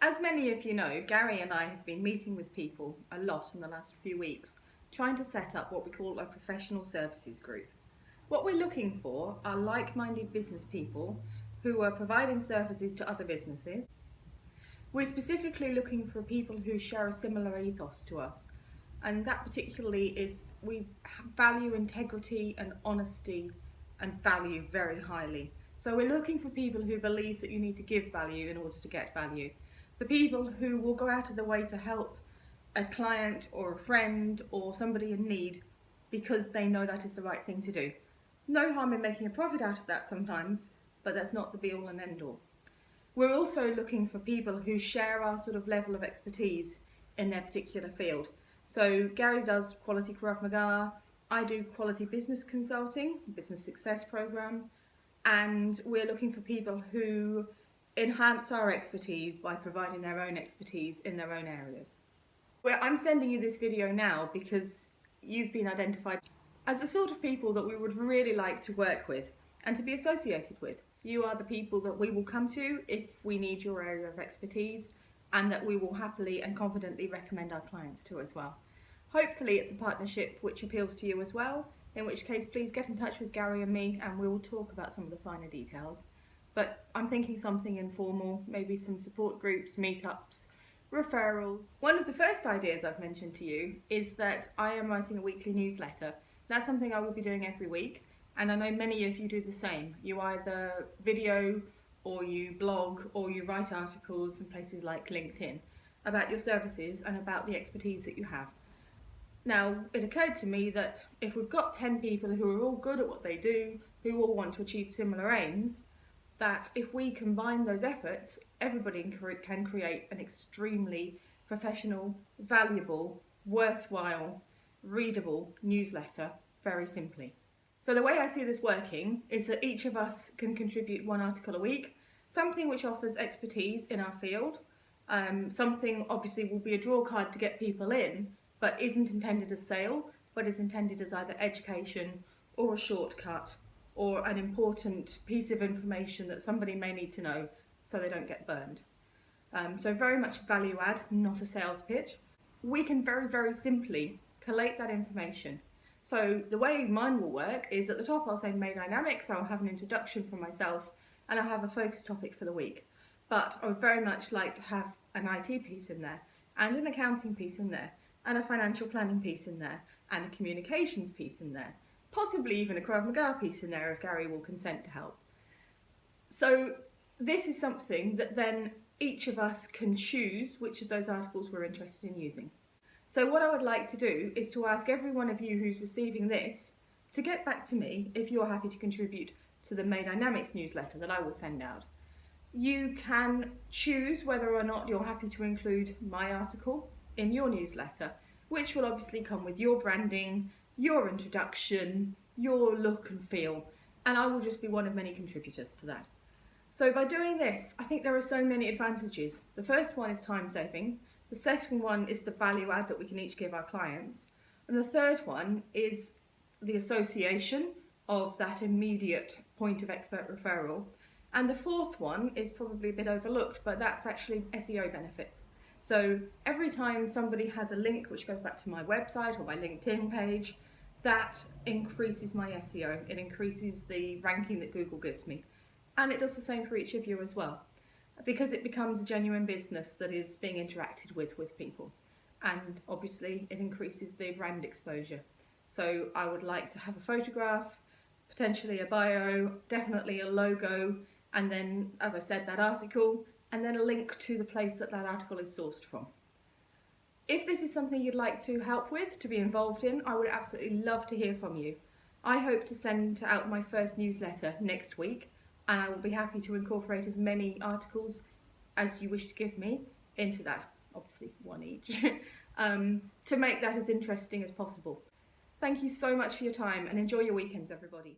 As many of you know, Gary and I have been meeting with people a lot in the last few weeks, trying to set up what we call a professional services group. What we're looking for are like-minded business people who are providing services to other businesses. We're specifically looking for people who share a similar ethos to us, and that particularly is we value integrity and honesty and value very highly. So we're looking for people who believe that you need to give value in order to get value. The people who will go out of their way to help a client or a friend or somebody in need because they know that is the right thing to do. No harm in making a profit out of that sometimes, but that's not the be all and end all. We're also looking for people who share our sort of level of expertise in their particular field. So Gary does quality Krav Maga, I do quality business consulting, business success program, and we're looking for people who enhance our expertise by providing their own expertise in their own areas. Well, I'm sending you this video now because you've been identified as the sort of people that we would really like to work with and to be associated with. You are the people that we will come to if we need your area of expertise, and that we will happily and confidently recommend our clients to as well. Hopefully it's a partnership which appeals to you as well, in which case please get in touch with Gary and me and we will talk about some of the finer details. But I'm thinking something informal, maybe some support groups, meetups, referrals. One of the first ideas I've mentioned to you is that I am writing a weekly newsletter. That's something I will be doing every week, and I know many of you do the same. You either video or you blog or you write articles in places like LinkedIn about your services and about the expertise that you have. Now, it occurred to me that if we've got 10 people who are all good at what they do, who all want to achieve similar aims, that if we combine those efforts, everybody can create an extremely professional, valuable, worthwhile, readable newsletter very simply. So the way I see this working is that each of us can contribute one article a week, something which offers expertise in our field, something obviously will be a draw card to get people in, but isn't intended as sale, but is intended as either education or a shortcut or an important piece of information that somebody may need to know so they don't get burned. So very much value add, not a sales pitch. We can very, very simply collate that information. So the way mine will work is at the top I'll say MayDynamics, I'll have an introduction from myself, and I'll have a focus topic for the week. But I would very much like to have an IT piece in there, and an accounting piece in there, and a financial planning piece in there, and a communications piece in there. Possibly even a Krav Maga piece in there if Gary will consent to help. So this is something that then each of us can choose which of those articles we're interested in using. So what I would like to do is to ask every one of you who's receiving this to get back to me if you're happy to contribute to the MayDynamics newsletter that I will send out. You can choose whether or not you're happy to include my article in your newsletter, which will obviously come with your branding, your introduction, your look and feel, and I will just be one of many contributors to that. So by doing this, I think there are so many advantages. The first one is time saving, the second one is the value add that we can each give our clients, and the third one is the association of that immediate point of expert referral, and the fourth one is probably a bit overlooked, but that's actually SEO benefits. So every time somebody has a link which goes back to my website or my LinkedIn page, that increases my SEO. It increases the ranking that Google gives me. And it does the same for each of you as well, because it becomes a genuine business that is being interacted with people. And obviously it increases the brand exposure. So I would like to have a photograph, potentially a bio, definitely a logo, and then, as I said, that article, and then a link to the place that that article is sourced from. If this is something you'd like to help with, to be involved in, I would absolutely love to hear from you. I hope to send out my first newsletter next week, and I will be happy to incorporate as many articles as you wish to give me into that, obviously one each, to make that as interesting as possible. Thank you so much for your time, and enjoy your weekends, everybody.